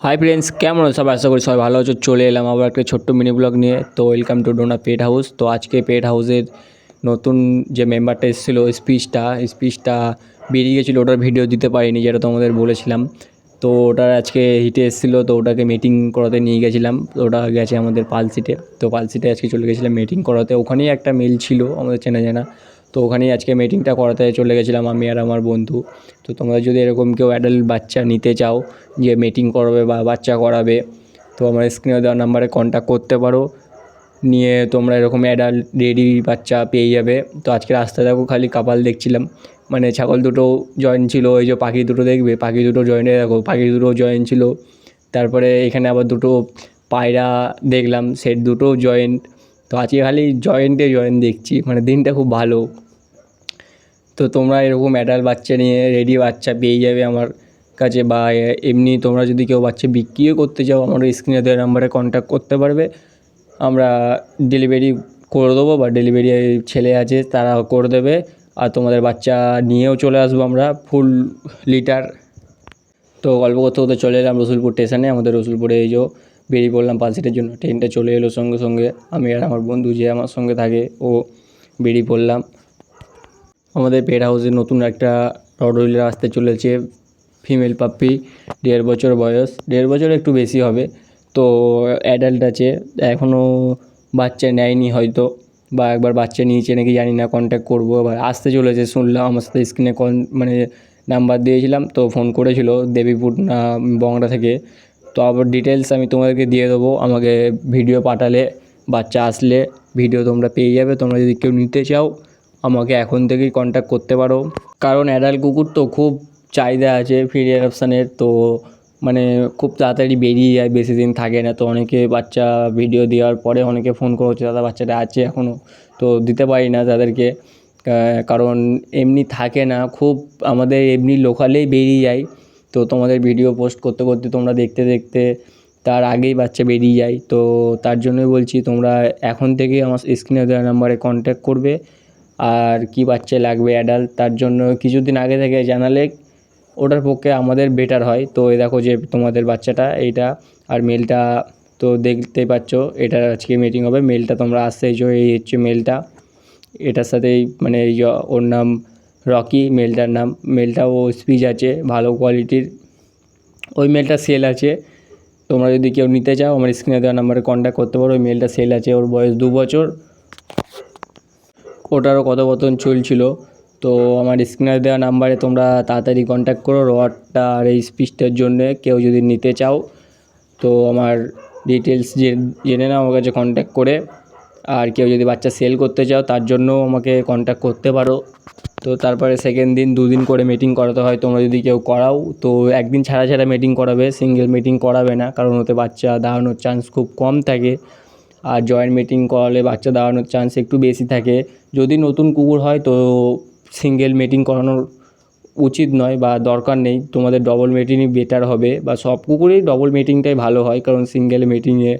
Hi friends, কেমন আছো সবাই? আশা করি সবাই ভালো আছো। চলে এলাম আবার একটা ছোট্ট মিনি ব্লগ নিয়ে। তো welcome to Dona pet house. তো আজকে পেট হাউসের নতুন যে মেম্বারটা এসেছিলো, স্পিচটা বেরিয়ে গেছিলো, ওটার ভিডিও দিতে পারিনি, যেটা তোমাদের বলেছিলাম। তো ওটার আজকে হিটে এসেছিলো, তো ওটাকে মিটিং করাতে নিয়ে গেছিলাম। ওটা গেছে আমাদের পালসিটে। তো পালসিটে আজকে চলে গেছিলাম মিটিং করাতে। ওখানেই একটা মিল ছিল আমাদের চেনা জানা, তো ওখানেই আজকে মিটিংটা করাতে চলে গেছিলাম আমি আর আমার বন্ধু। তো তোমরা যদি এরকম কেউ অ্যাডাল্ট বাচ্চা নিতে চাও, যে মিটিং করাবে বা বাচ্চা করাবে, তো আমার স্ক্রিনে দেওয়া নাম্বারে কন্ট্যাক্ট করতে পারো। নিয়ে তোমরা এরকম অ্যাডাল্ট রেডি বাচ্চা পেয়ে যাবে। তো আজকে রাস্তায় দেখো খালি কাপাল দেখছিলাম, মানে ছাগল দুটো জয়েন ছিল, ওই যে পাখি দুটো দেখবে, পাখি দুটো জয়েন্টে দেখো, পাখি দুটো জয়েন ছিল। তারপরে এখানে আবার দুটো পায়রা দেখলাম, সেট দুটো জয়েন্ট। তো আজকে খালি জয়েন্ট দেখছি, মানে দিনটা খুব ভালো। তো তোমরা এরকম অ্যাডাল্ট বাচ্চা নিয়ে রেডি বাচ্চা পেয়ে যাবে আমার কাছে, বা এমনি তোমরা যদি কেউ বাচ্চা বিক্রিও করতে চাও, আমার স্ক্রিনে দেওয়া নাম্বারে কন্ট্যাক্ট করতে পারবে। আমরা ডেলিভারি করে দেবো, বা ডেলিভারি ছেলে আছে তারা করে দেবে। আর তোমাদের বাচ্চা নিয়েও চলে আসবো আমরা ফুল লিটার। তো গল্প করতে করতে চলে এলাম রসুলপুর স্টেশনে। আমাদের রসুলপুরে এই যে বেরিয়ে পড়লাম পালসিটের জন্য। ট্রেনটা চলে এলো সঙ্গে সঙ্গে। আমি আর আমার বন্ধু যে আমার সঙ্গে থাকে, ও বেরিয়ে পড়লাম। আমাদের পেট হাউসে নতুন একটা রডউইলার আসতে চলেছে, ফিমেল পাপ্পি, 1.5 বছর বয়স, 1.5 বছর একটু বেশি হবে। তো অ্যাডাল্ট আছে, এখনও বাচ্চা নেয়নি হয়তো, বা একবার বাচ্চা নিয়েছে নাকি জানি না। কন্ট্যাক্ট করবো, এবার আসতে চলেছে শুনলাম। আমার সাথে স্ক্রিনে মানে নাম্বার দিয়েছিলাম, তো ফোন করেছিল দেবীপুর না বংড়া থেকে। তো আবার ডিটেলস আমি তোমাদেরকে দিয়ে দেবো, আমাকে ভিডিও পাঠালে, বাচ্চা আসলে ভিডিও তোমরা পেয়ে যাবে। তোমরা যদি কেউ নিতে চাও, আমাকে এখন থেকেই কন্ট্যাক্ট করতে পারো, কারণ অ্যাডাল্ট কুকুর তো খুব চাহিদা আছে ফ্রি অ্যাডপশানের। তো মানে খুব তাড়াতাড়ি বেরিয়ে যায়, বেশি দিন থাকে না। তো অনেকে বাচ্চা ভিডিও দেওয়ার পরে অনেকে ফোন করছে, দাদা বাচ্চাটা আছে এখনও, তো দিতে পারি না তাদেরকে, কারণ এমনি থাকে না খুব, আমাদের এমনি লোকালেই বেরিয়ে যায়। তো তোমাদের ভিডিও পোস্ট করতে করতে তোমরা দেখতে দেখতে তার আগেই বাচ্চা বেরিয়ে যায়। তো তার জন্যই বলছি, তোমরা এখন থেকেই আমার স্ক্রিনে দেওয়া নাম্বারে কন্ট্যাক্ট করবে। আর কি বাচ্চা লাগবে অ্যাডাল্ট, তার জন্য কিছুদিন আগে থেকে জানালে ওটার পক্ষে আমাদের বেটার হয়। তো এই দেখো যে তোমাদের বাচ্চাটা এইটা, আর মেলটা তো দেখতেই পাচ্ছ, এটার আজকে মিটিং হবে। মেলটা তোমরা আসতে যে এই হচ্ছে মেলটা, এটার সাথেই মানে ওর নাম রকি, মেলটাও স্পিচ আছে ভালো কোয়ালিটির, ওই মেলটা সেল আছে। তোমরা যদি কেউ নিতে চাও, আমার স্ক্রিনে দেওয়া নাম্বারে কন্ট্যাক্ট করতে পারো। ওই মেলটা সেল আছে, ওর বয়স 2 বছর, ওটারও কথোপকথন চলছিল। তো আমার স্ক্রিনে দেওয়া নাম্বারে তোমরা তাড়াতাড়ি কন্ট্যাক্ট করো রডটা আর এই স্পিচটার জন্যে। কেউ যদি নিতে চাও, তো আমার ডিটেলস জেনে নাও আমার কাছে কন্ট্যাক্ট করে। আর কেউ যদি বাচ্চা সেল করতে চাও, তার জন্যও আমাকে কন্ট্যাক্ট করতে পারো। তো তারপরে সেকেন্ড দিন 2 দিন করে মিটিং করাতে হয়। তোমরা যদি কেউ করাও, তো একদিন ছাড়া ছাড়া মিটিং করাবে, সিঙ্গেল মিটিং করাবে না, কারণ ওতে বাচ্চা দাঁড়ানোর চান্স খুব কম থাকে। আর জয়েন্ট মিটিং করালে বাচ্চা দাঁড়ানোর চান্স একটু বেশি থাকে। যদি নতুন কুকুর হয়, তো সিঙ্গেল মিটিং করানোর উচিত নয় বা দরকার নেই, তোমাদের ডবল মিটিংই বেটার হবে। বা সব কুকুরেই ডবল মিটিংটাই ভালো হয়, কারণ সিঙ্গেল মিটিংয়ে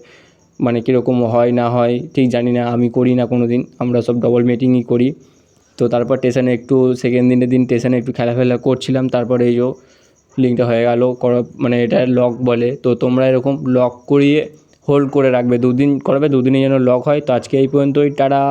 মানে কীরকম হয় না হয় ঠিক জানি না, আমি করি না কোনো দিন, আমরা সব ডবল মিটিংই করি। তো তারপর স্টেশনে একটু সেকেন্ড দিন স্টেশনে একটু খেলাফেলা করছিলাম। তারপরে এই যে লিঙ্কটা হয়ে গেল মানে এটা লক বলে। তো তোমরা এরকম লক করিয়ে হোল্ড করে রাখবে, 2 দিন করাবে, 2 দিনে যেন লক হয়। তো আজকে এই পর্যন্তই, টাটা।